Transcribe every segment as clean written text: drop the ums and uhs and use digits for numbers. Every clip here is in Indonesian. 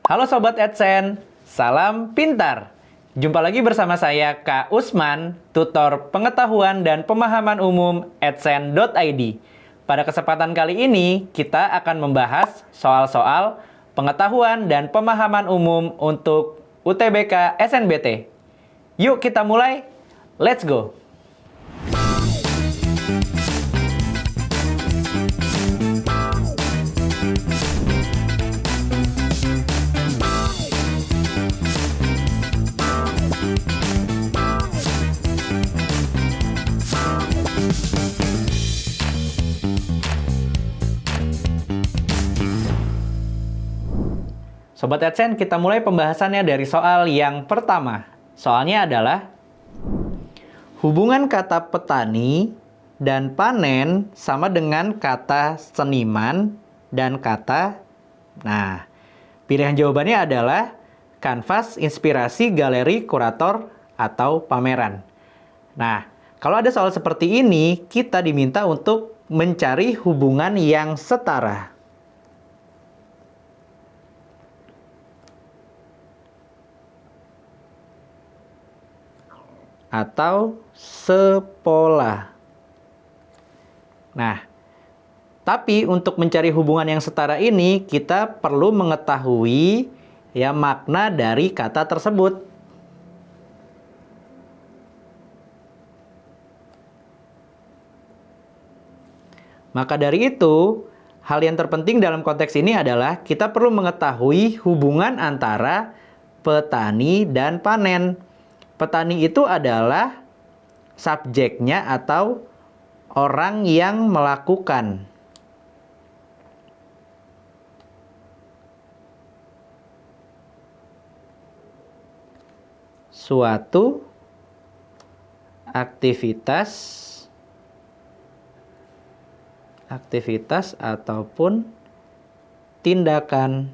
Halo Sobat AdSense, salam pintar. Jumpa lagi bersama saya Kak Usman, tutor pengetahuan dan pemahaman umum adsense.id. Pada kesempatan kali ini, kita akan membahas soal-soal pengetahuan dan pemahaman umum untuk UTBK SNBT. Yuk kita mulai, let's go! Sobat AdSense, kita mulai pembahasannya dari soal yang pertama. Soalnya adalah hubungan kata petani dan panen sama dengan kata seniman dan kata... Nah, pilihan jawabannya adalah kanvas, inspirasi, galeri, kurator, atau pameran. Nah, kalau ada soal seperti ini, kita diminta untuk mencari hubungan yang setara. Atau sepola. Nah, tapi untuk mencari hubungan yang setara ini, kita perlu mengetahui makna dari kata tersebut. Maka dari itu, hal yang terpenting dalam konteks ini adalah kita perlu mengetahui hubungan antara petani dan panen. Petani itu adalah subjeknya atau orang yang melakukan. Suatu aktivitas ataupun tindakan.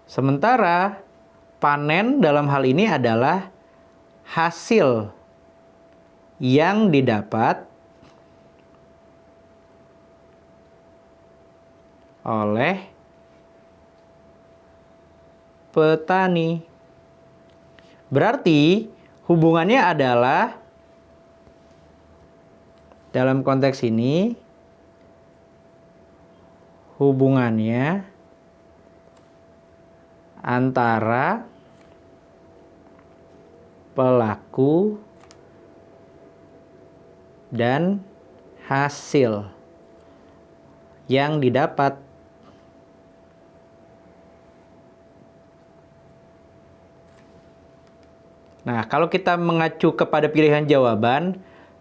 Sementara panen dalam hal ini adalah hasil yang didapat oleh petani. Berarti hubungannya adalah dalam konteks ini hubungannya antara pelaku dan hasil yang didapat. Nah, kalau kita mengacu kepada pilihan jawaban,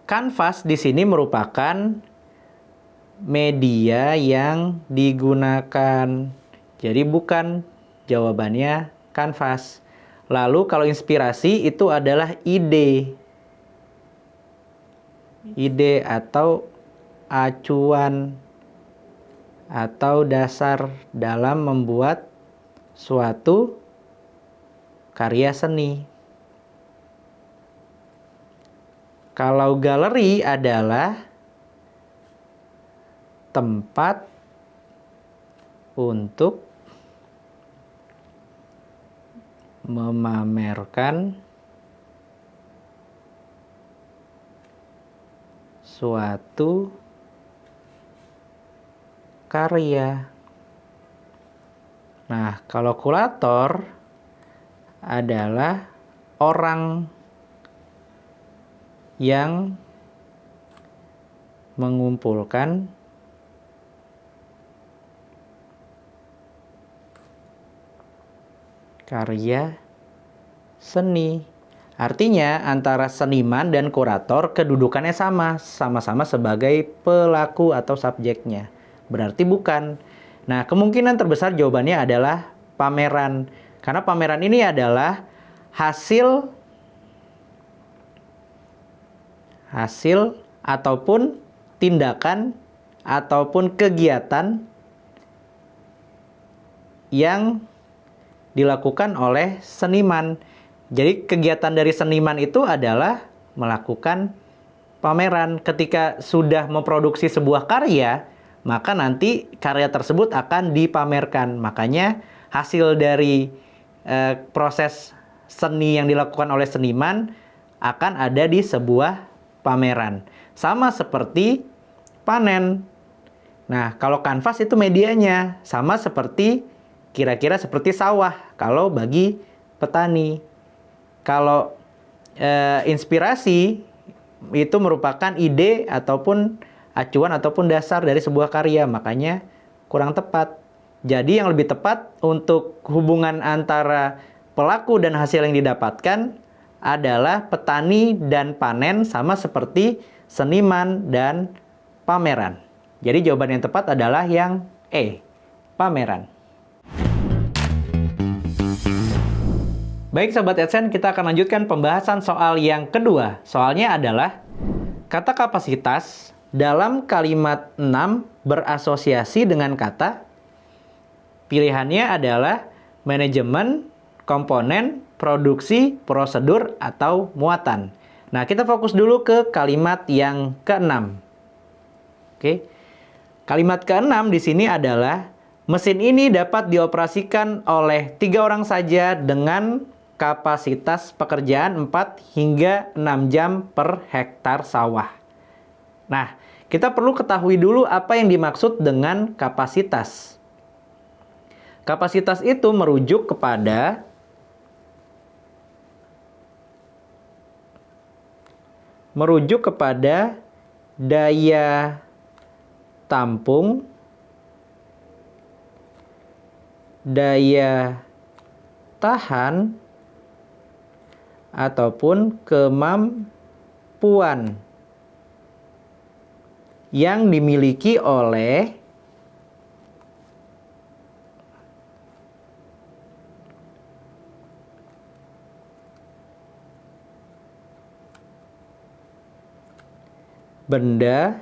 kanvas di sini merupakan media yang digunakan. Jadi bukan jawabannya kanvas. Lalu kalau inspirasi itu adalah ide. Ide atau acuan atau dasar dalam membuat suatu karya seni. Kalau galeri adalah tempat untuk memamerkan suatu karya. Nah, kalau kurator adalah orang yang mengumpulkan karya seni. Artinya antara seniman dan kurator kedudukannya sama-sama sebagai pelaku atau subjeknya. Berarti bukan. Nah, kemungkinan terbesar jawabannya adalah pameran. Karena pameran ini adalah hasil ataupun tindakan ataupun kegiatan yang dilakukan oleh seniman. Jadi kegiatan dari seniman itu adalah melakukan pameran. Ketika sudah memproduksi sebuah karya, maka nanti karya tersebut akan dipamerkan. Makanya hasil dari proses seni yang dilakukan oleh seniman akan ada di sebuah pameran. Sama seperti panen. Nah, kalau kanvas itu medianya, sama seperti kira-kira seperti sawah kalau bagi petani. Kalau inspirasi itu merupakan ide ataupun acuan ataupun dasar dari sebuah karya, makanya kurang tepat. Jadi yang lebih tepat untuk hubungan antara pelaku dan hasil yang didapatkan adalah petani dan panen, sama seperti seniman dan pameran. Jadi jawaban yang tepat adalah yang E, pameran. Baik Sobat AdSense, kita akan lanjutkan pembahasan soal yang kedua. Soalnya adalah kata kapasitas dalam kalimat 6 berasosiasi dengan kata. Pilihannya adalah manajemen, komponen, produksi, prosedur, atau muatan. Nah, kita fokus dulu ke kalimat yang ke-6. Oke. Kalimat ke-6 di sini adalah mesin ini dapat dioperasikan oleh 3 orang saja dengan kapasitas pekerjaan 4 hingga 6 jam per hektar sawah. Nah, kita perlu ketahui dulu apa yang dimaksud dengan kapasitas. Kapasitas itu merujuk kepada daya tampung, daya tahan, ataupun kemampuan yang dimiliki oleh benda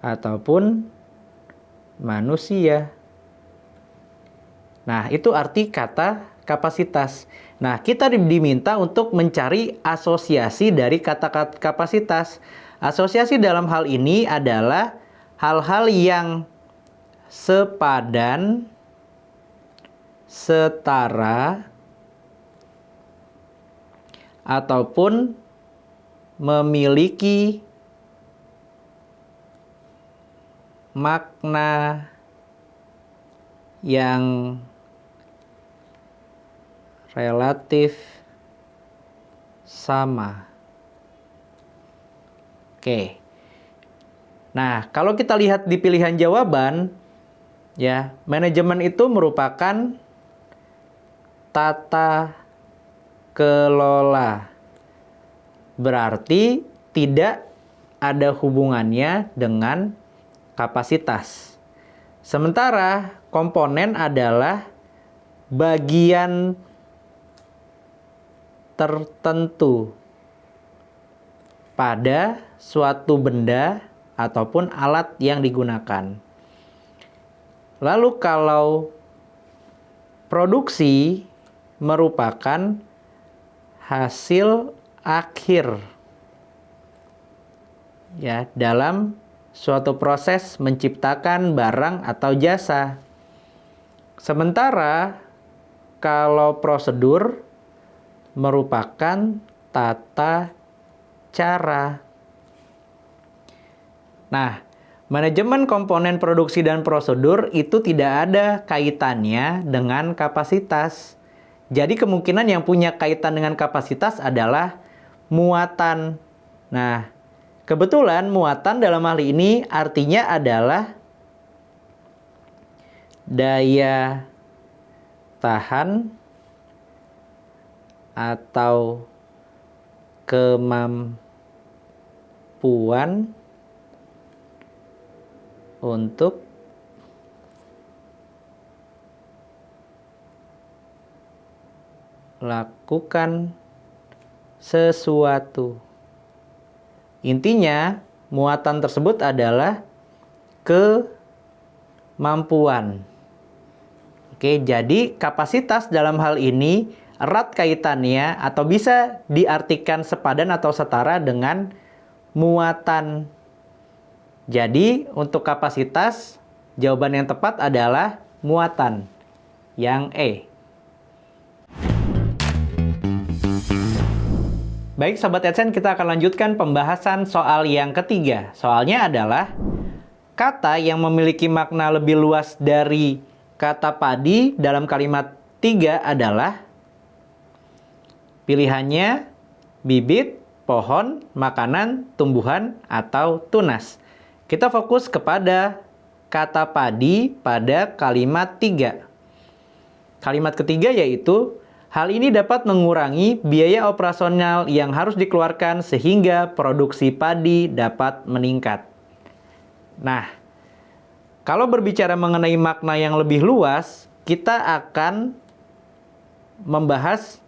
ataupun manusia. Nah, itu arti kata kapasitas. Nah, kita diminta untuk mencari asosiasi dari kata kapasitas. Asosiasi dalam hal ini adalah hal-hal yang sepadan, setara, ataupun memiliki makna yang relatif sama. Oke. Nah, kalau kita lihat di pilihan jawaban, ya, manajemen itu merupakan tata kelola. Berarti tidak ada hubungannya dengan kapasitas. Sementara komponen adalah bagian tertentu pada suatu benda ataupun alat yang digunakan. Lalu kalau produksi merupakan hasil akhir, ya, dalam suatu proses menciptakan barang atau jasa. Sementara kalau prosedur merupakan tata cara. Nah, manajemen komponen produksi dan prosedur itu tidak ada kaitannya dengan kapasitas. Jadi kemungkinan yang punya kaitan dengan kapasitas adalah muatan. Nah, kebetulan muatan dalam hal ini artinya adalah daya tahan atau kemampuan untuk lakukan sesuatu. Intinya, muatan tersebut adalah kemampuan. Oke, jadi kapasitas dalam hal ini erat kaitannya atau bisa diartikan sepadan atau setara dengan muatan. Jadi, untuk kapasitas, jawaban yang tepat adalah muatan, yang E. Baik, Sobat AdSense, kita akan lanjutkan pembahasan soal yang ketiga. Soalnya adalah kata yang memiliki makna lebih luas dari kata padi dalam kalimat 3 adalah pilihannya bibit, pohon, makanan, tumbuhan, atau tunas. Kita fokus kepada kata padi pada kalimat 3. Kalimat ketiga yaitu, hal ini dapat mengurangi biaya operasional yang harus dikeluarkan sehingga produksi padi dapat meningkat. Nah, kalau berbicara mengenai makna yang lebih luas, kita akan membahas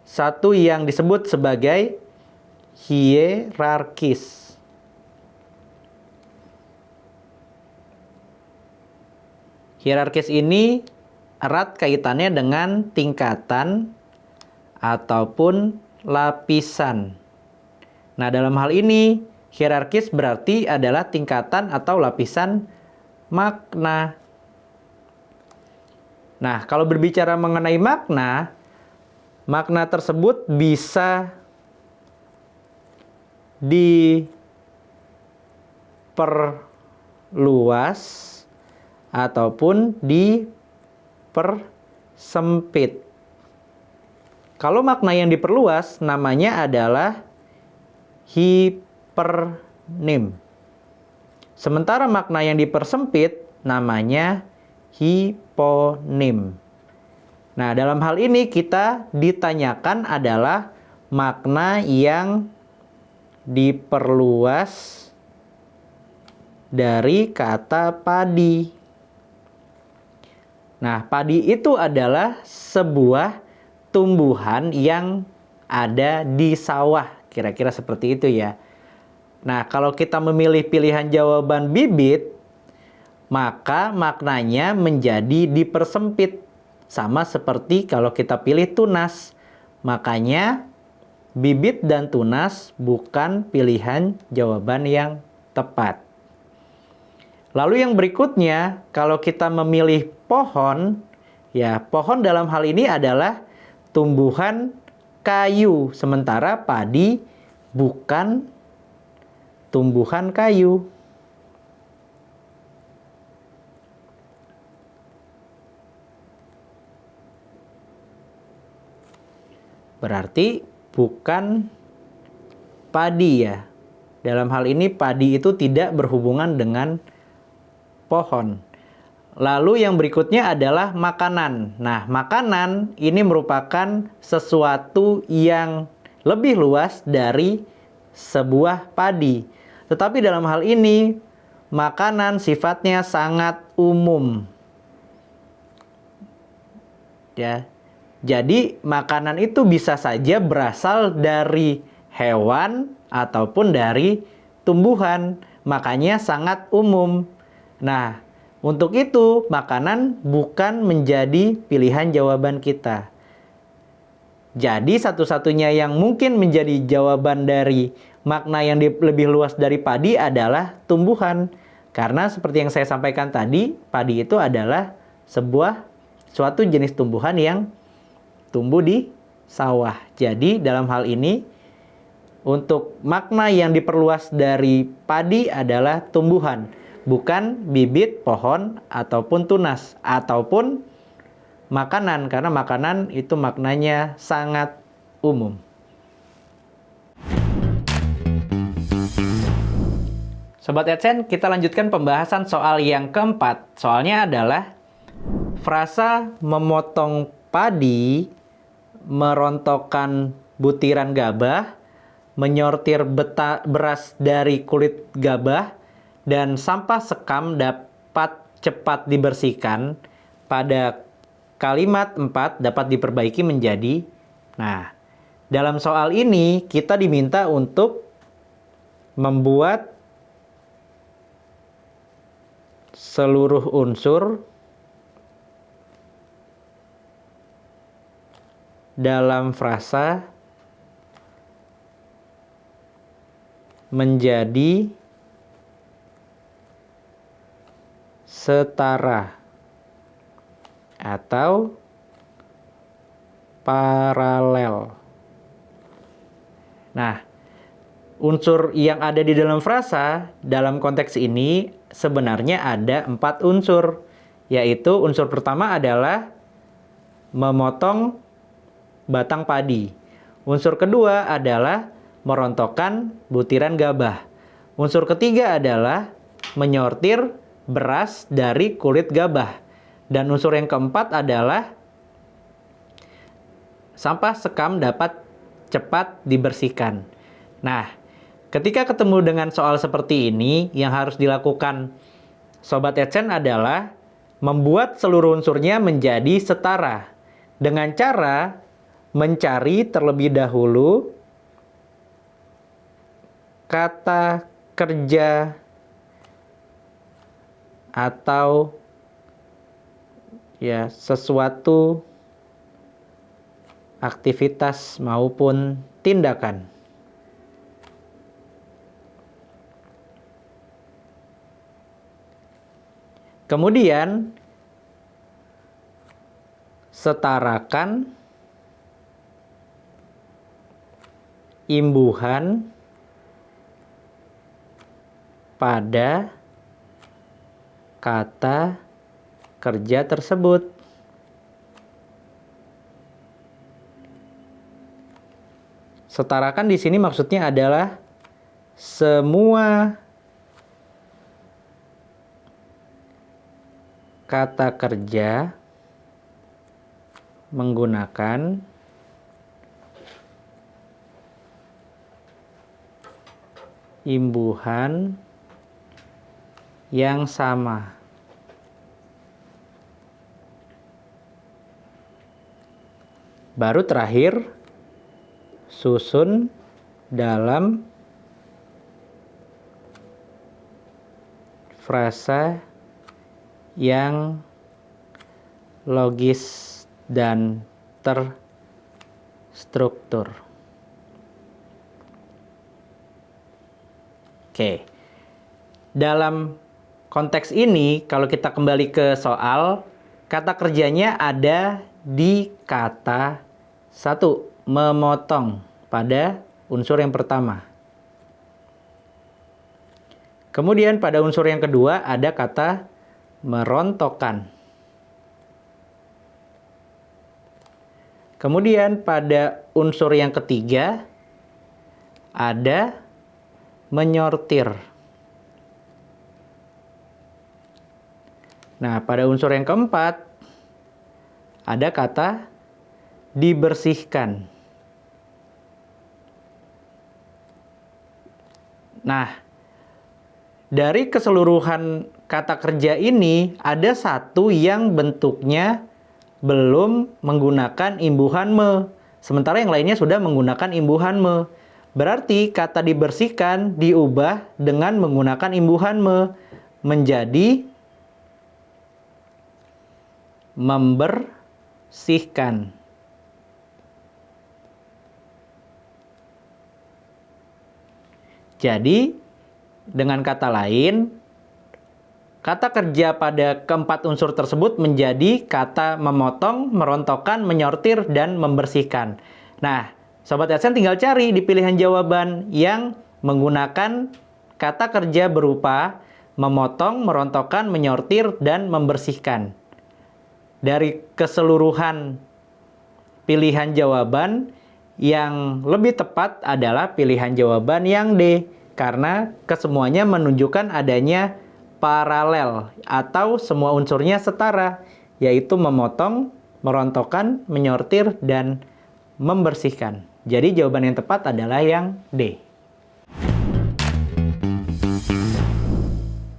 satu yang disebut sebagai hierarkis. Hierarkis ini erat kaitannya dengan tingkatan ataupun lapisan. Nah, dalam hal ini, hierarkis berarti adalah tingkatan atau lapisan makna. Nah, kalau berbicara mengenai makna, makna tersebut bisa diperluas ataupun dipersempit. Kalau makna yang diperluas namanya adalah hipernim. Sementara makna yang dipersempit namanya hiponim. Nah, dalam hal ini kita ditanyakan adalah makna yang diperluas dari kata padi. Nah, padi itu adalah sebuah tumbuhan yang ada di sawah. Kira-kira seperti itu ya. Nah, kalau kita memilih pilihan jawaban bibit, maka maknanya menjadi dipersempit. Sama seperti kalau kita pilih tunas. Makanya bibit dan tunas bukan pilihan jawaban yang tepat. Lalu yang berikutnya, kalau kita memilih pohon, ya pohon dalam hal ini adalah tumbuhan kayu, sementara padi bukan tumbuhan kayu. Berarti bukan padi ya. Dalam hal ini padi itu tidak berhubungan dengan pohon. Lalu yang berikutnya adalah makanan. Nah, makanan ini merupakan sesuatu yang lebih luas dari sebuah padi. Tetapi dalam hal ini, makanan sifatnya sangat umum. Ya. Jadi, makanan itu bisa saja berasal dari hewan ataupun dari tumbuhan. Makanya sangat umum. Nah, untuk itu makanan bukan menjadi pilihan jawaban kita. Jadi satu-satunya yang mungkin menjadi jawaban dari makna yang lebih luas dari padi adalah tumbuhan. Karena seperti yang saya sampaikan tadi, padi itu adalah suatu jenis tumbuhan yang tumbuh di sawah. Jadi dalam hal ini, untuk makna yang diperluas dari padi adalah tumbuhan. Bukan bibit, pohon, ataupun tunas, ataupun makanan. Karena makanan itu maknanya sangat umum. Sobat AdSense, kita lanjutkan pembahasan soal yang keempat. Soalnya adalah frasa memotong padi, merontokkan butiran gabah, menyortir beras dari kulit gabah, dan sampah sekam dapat cepat dibersihkan. Pada kalimat 4 dapat diperbaiki menjadi. Nah, dalam soal ini kita diminta untuk membuat seluruh unsur dalam frasa menjadi setara atau paralel. Nah, unsur yang ada di dalam frasa dalam konteks ini sebenarnya ada 4 unsur, yaitu unsur pertama adalah memotong batang padi. Unsur kedua adalah merontokkan butiran gabah. Unsur ketiga adalah menyortir beras dari kulit gabah. Dan unsur yang keempat adalah sampah sekam dapat cepat dibersihkan. Nah, ketika ketemu dengan soal seperti ini, yang harus dilakukan Sobat Adsense adalah membuat seluruh unsurnya menjadi setara dengan cara mencari terlebih dahulu kata kerja atau ya sesuatu aktivitas maupun tindakan. Kemudian setarakan imbuhan pada kata kerja tersebut. Setarakan di sini maksudnya adalah semua kata kerja menggunakan imbuhan yang sama. Baru terakhir, susun dalam frasa yang logis dan terstruktur. Oke. Dalam konteks ini, kalau kita kembali ke soal, kata kerjanya ada di kata 1, memotong pada unsur yang pertama. Kemudian pada unsur yang kedua ada kata merontokkan. Kemudian pada unsur yang ketiga ada menyortir. Nah, pada unsur yang keempat ada kata dibersihkan. Nah, dari keseluruhan kata kerja ini, ada satu yang bentuknya belum menggunakan imbuhan me. Sementara yang lainnya sudah menggunakan imbuhan me. Berarti kata dibersihkan diubah dengan menggunakan imbuhan me menjadi membersihkan. Jadi, dengan kata lain, kata kerja pada keempat unsur tersebut menjadi kata memotong, merontokkan, menyortir, dan membersihkan. Nah, Sobat Adsense tinggal cari di pilihan jawaban yang menggunakan kata kerja berupa memotong, merontokkan, menyortir, dan membersihkan. Dari keseluruhan pilihan jawaban, yang lebih tepat adalah pilihan jawaban yang D. Karena kesemuanya menunjukkan adanya paralel atau semua unsurnya setara, yaitu memotong, merontokkan, menyortir, dan membersihkan. Jadi jawaban yang tepat adalah yang D.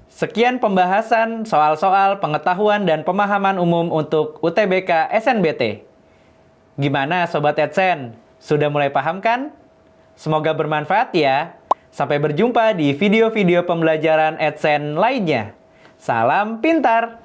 Sekian pembahasan soal-soal pengetahuan dan pemahaman umum untuk UTBK SNBT. Gimana Sobat Adsense? Sudah mulai paham kan? Semoga bermanfaat ya. Sampai berjumpa di video-video pembelajaran Adsense lainnya. Salam pintar!